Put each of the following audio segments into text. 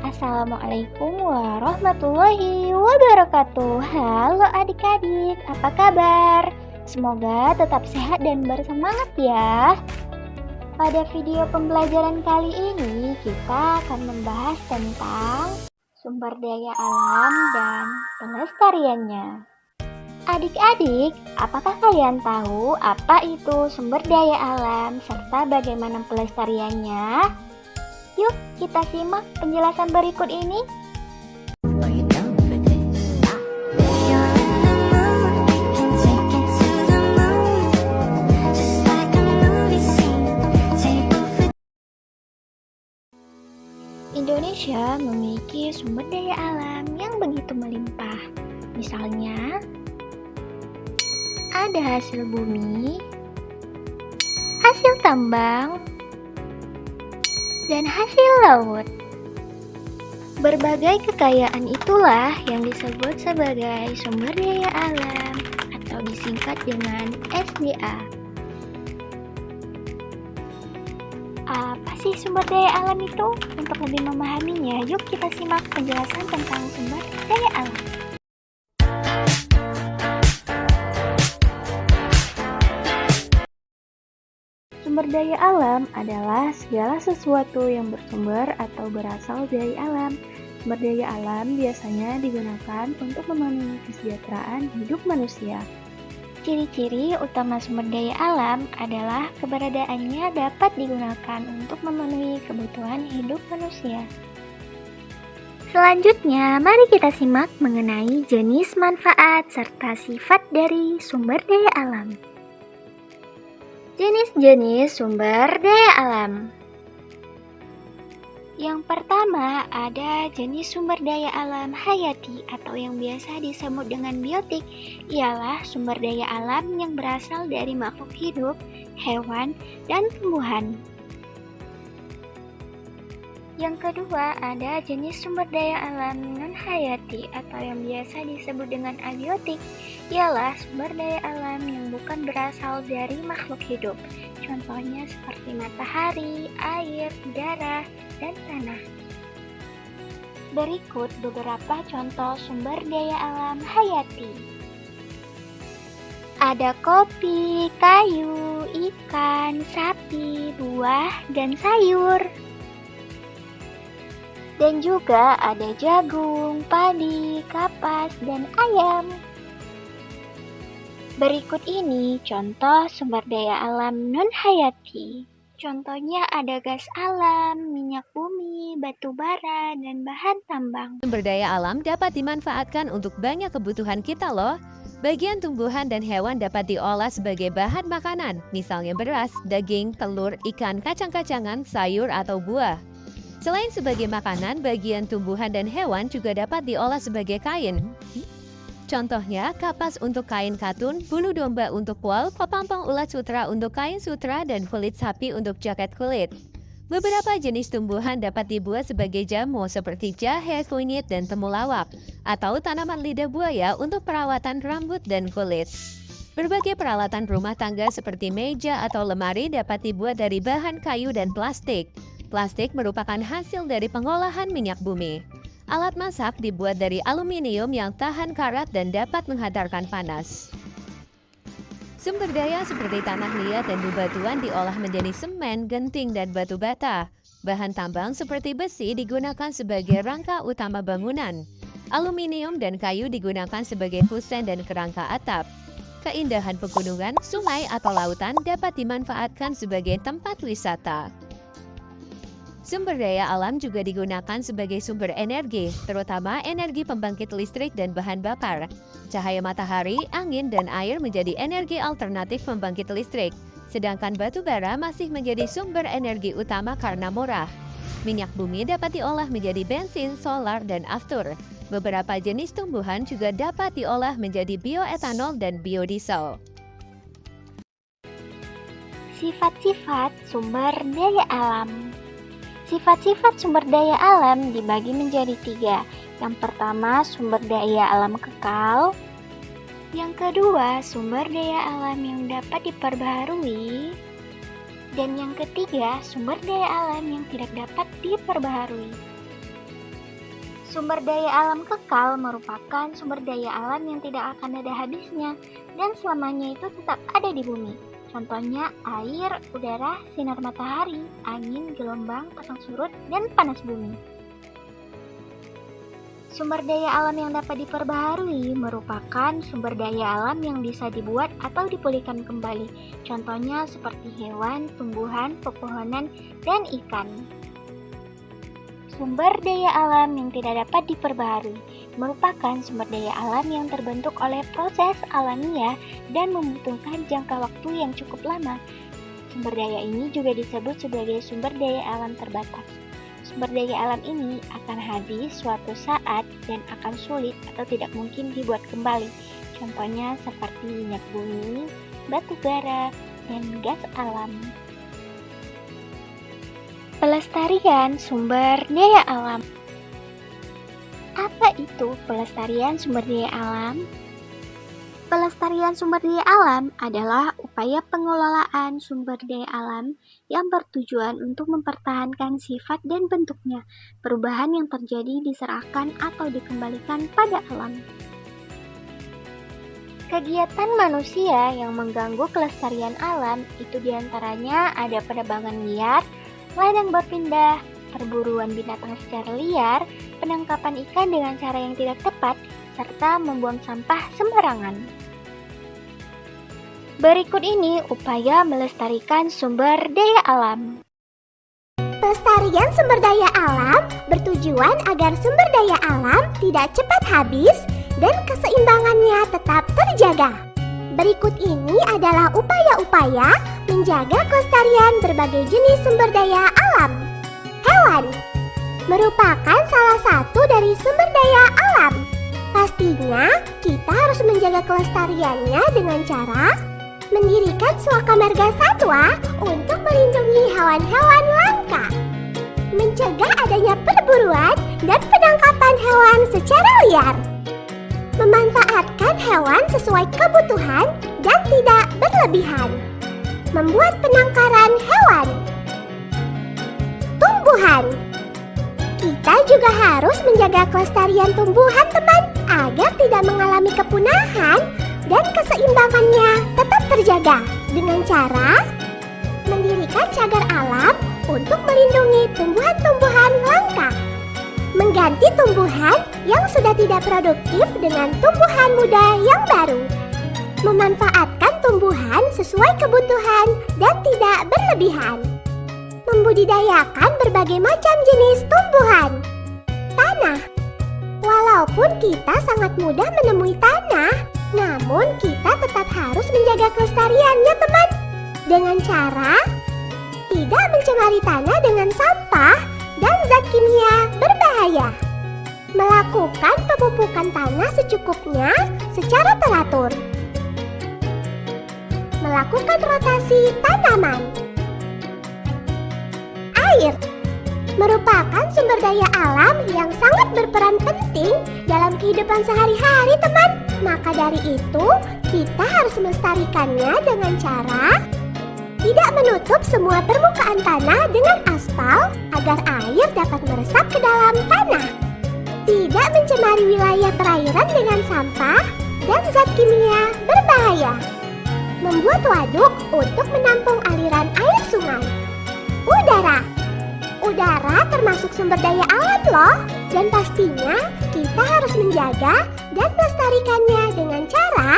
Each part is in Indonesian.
Assalamualaikum warahmatullahi wabarakatuh. Halo adik-adik, apa kabar? Semoga tetap sehat dan bersemangat ya. Pada video pembelajaran kali ini kita akan membahas tentang sumber daya alam dan pelestariannya. Adik-adik, apakah kalian tahu apa itu sumber daya alam serta bagaimana pelestariannya? Yuk kita simak penjelasan berikut ini. Indonesia memiliki sumber daya alam yang begitu melimpah. Misalnya, ada hasil bumi, hasil tambang, dan hasil laut. Berbagai kekayaan itulah yang disebut sebagai sumber daya alam atau disingkat dengan SDA. Apa sih sumber daya alam itu? Untuk lebih memahaminya, yuk kita simak penjelasan tentang sumber daya alam. Sumber daya alam adalah segala sesuatu yang bersumber atau berasal dari alam. Sumber daya alam biasanya digunakan untuk memenuhi kesejahteraan hidup manusia. Ciri-ciri utama sumber daya alam adalah keberadaannya dapat digunakan untuk memenuhi kebutuhan hidup manusia. Selanjutnya, mari kita simak mengenai jenis manfaat serta sifat dari sumber daya alam. Jenis-jenis sumber daya alam. Yang pertama, ada jenis sumber daya alam hayati atau yang biasa disebut dengan biotik. Ialah sumber daya alam yang berasal dari makhluk hidup, hewan, dan tumbuhan. Yang kedua, ada jenis sumber daya alam non-hayati atau yang biasa disebut dengan abiotik. Ialah sumber daya alam yang bukan berasal dari makhluk hidup. Contohnya seperti matahari, air, udara, dan tanah. Berikut beberapa contoh sumber daya alam hayati. Ada kopi, kayu, ikan, sapi, buah, dan sayur. Dan juga ada jagung, padi, kapas, dan ayam. Berikut ini contoh sumber daya alam non-hayati. Contohnya ada gas alam, minyak bumi, batu bara, dan bahan tambang. Sumber daya alam dapat dimanfaatkan untuk banyak kebutuhan kita loh. Bagian tumbuhan dan hewan dapat diolah sebagai bahan makanan, misalnya beras, daging, telur, ikan, kacang-kacangan, sayur, atau buah. Selain sebagai makanan, bagian tumbuhan dan hewan juga dapat diolah sebagai kain. Contohnya, kapas untuk kain katun, bulu domba untuk wol, kepompong ulat sutra untuk kain sutra, dan kulit sapi untuk jaket kulit. Beberapa jenis tumbuhan dapat dibuat sebagai jamu seperti jahe, kunyit, dan temulawak, atau tanaman lidah buaya untuk perawatan rambut dan kulit. Berbagai peralatan rumah tangga seperti meja atau lemari dapat dibuat dari bahan kayu dan plastik. Plastik merupakan hasil dari pengolahan minyak bumi. Alat masak dibuat dari aluminium yang tahan karat dan dapat menghantarkan panas. Sumber daya seperti tanah liat dan bebatuan diolah menjadi semen, genting, dan batu bata. Bahan tambang seperti besi digunakan sebagai rangka utama bangunan. Aluminium dan kayu digunakan sebagai fusen dan kerangka atap. Keindahan pegunungan, sungai, atau lautan dapat dimanfaatkan sebagai tempat wisata. Sumber daya alam juga digunakan sebagai sumber energi, terutama energi pembangkit listrik dan bahan bakar. Cahaya matahari, angin, dan air menjadi energi alternatif pembangkit listrik, sedangkan batu bara masih menjadi sumber energi utama karena murah. Minyak bumi dapat diolah menjadi bensin, solar, dan aftur. Beberapa jenis tumbuhan juga dapat diolah menjadi bioetanol dan biodiesel. Sifat-sifat sumber daya alam. Sifat-sifat sumber daya alam dibagi menjadi 3. Yang pertama, sumber daya alam kekal. Yang kedua, sumber daya alam yang dapat diperbaharui. Dan yang ketiga, sumber daya alam yang tidak dapat diperbaharui. Sumber daya alam kekal merupakan sumber daya alam yang tidak akan ada habisnya dan selamanya itu tetap ada di bumi. Contohnya air, udara, sinar matahari, angin, gelombang, pasang surut, dan panas bumi. Sumber daya alam yang dapat diperbaharui merupakan sumber daya alam yang bisa dibuat atau dipulihkan kembali. Contohnya seperti hewan, tumbuhan, pepohonan, dan ikan. Sumber daya alam yang tidak dapat diperbaharui merupakan sumber daya alam yang terbentuk oleh proses alamiah dan membutuhkan jangka waktu yang cukup lama. Sumber daya ini juga disebut sebagai sumber daya alam terbatas. Sumber daya alam ini akan habis suatu saat dan akan sulit atau tidak mungkin dibuat kembali. Contohnya seperti minyak bumi, batu bara, dan gas alam. Pelestarian sumber daya alam. Apa itu pelestarian sumber daya alam? Pelestarian sumber daya alam adalah upaya pengelolaan sumber daya alam yang bertujuan untuk mempertahankan sifat dan bentuknya. Perubahan yang terjadi diserahkan atau dikembalikan pada alam. Kegiatan manusia yang mengganggu kelestarian alam itu diantaranya ada penebangan liar, ladang berpindah, perburuan binatang secara liar, penangkapan ikan dengan cara yang tidak tepat, serta membuang sampah sembarangan. Berikut ini upaya melestarikan sumber daya alam. Pelestarian sumber daya alam bertujuan agar sumber daya alam tidak cepat habis dan keseimbangannya tetap terjaga. Berikut ini adalah upaya-upaya menjaga kelestarian berbagai jenis sumber daya alam. Hewan merupakan salah satu dari sumber daya alam. Pastinya kita harus menjaga kelestariannya dengan cara mendirikan suaka marga satwa untuk melindungi hewan-hewan langka, mencegah adanya perburuan dan penangkapan hewan secara liar, memanfaatkan hewan sesuai kebutuhan dan tidak berlebihan, membuat penangkaran hewan. Tumbuhan. Kita juga harus menjaga kelestarian tumbuhan, teman, agar tidak mengalami kepunahan dan keseimbangannya tetap terjaga dengan cara mendirikan cagar alam untuk melindungi tumbuhan-tumbuhan langka, mengganti tumbuhan yang sudah tidak produktif dengan tumbuhan muda yang baru, memanfaatkan tumbuhan sesuai kebutuhan dan tidak berlebihan, membudidayakan berbagai macam jenis tumbuhan. Tanah. Walaupun kita sangat mudah menemui tanah, namun kita tetap harus menjaga kelestariannya, teman, dengan cara tidak mencemari tanah dengan sampah dan zat kimia berbahaya, melakukan pemupukan tanah secukupnya secara teratur, melakukan rotasi tanaman. Air merupakan sumber daya alam yang sangat berperan penting dalam kehidupan sehari-hari, teman. Maka dari itu, kita harus melestarikannya dengan cara tidak menutup semua permukaan tanah dengan aspal agar air dapat meresap ke dalam tanah, tidak mencemari wilayah perairan dengan sampah dan zat kimia berbahaya, membuat waduk untuk menampung aliran air sungai. Udara termasuk sumber daya alam loh, dan pastinya kita harus menjaga dan melestarikannya dengan cara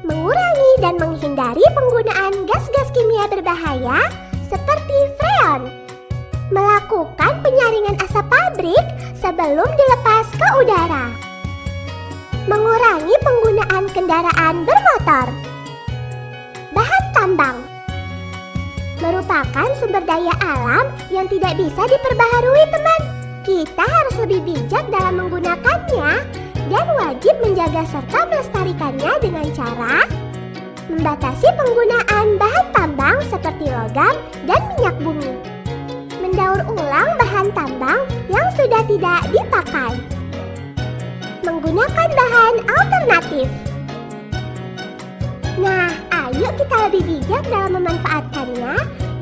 mengurangi dan menghindari penggunaan gas-gas kimia berbahaya seperti freon, melakukan penyaringan asap pabrik sebelum dilepas ke udara, mengurangi penggunaan kendaraan bermotor. Bahan tambang merupakan sumber daya alam yang tidak bisa diperbaharui, teman. Kita harus lebih bijak dalam menggunakannya dan wajib menjaga serta melestarikannya dengan cara membatasi penggunaan bahan tambang seperti logam dan minyak bumi, mendaur ulang bahan tambang yang sudah tidak dipakai, menggunakan bahan alternatif. Nah, ayo kita lebih bijak dalam memanfaatkannya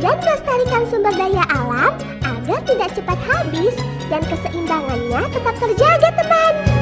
dan melestarikan sumber daya alam agar tidak cepat habis dan keseimbangannya tetap terjaga, teman.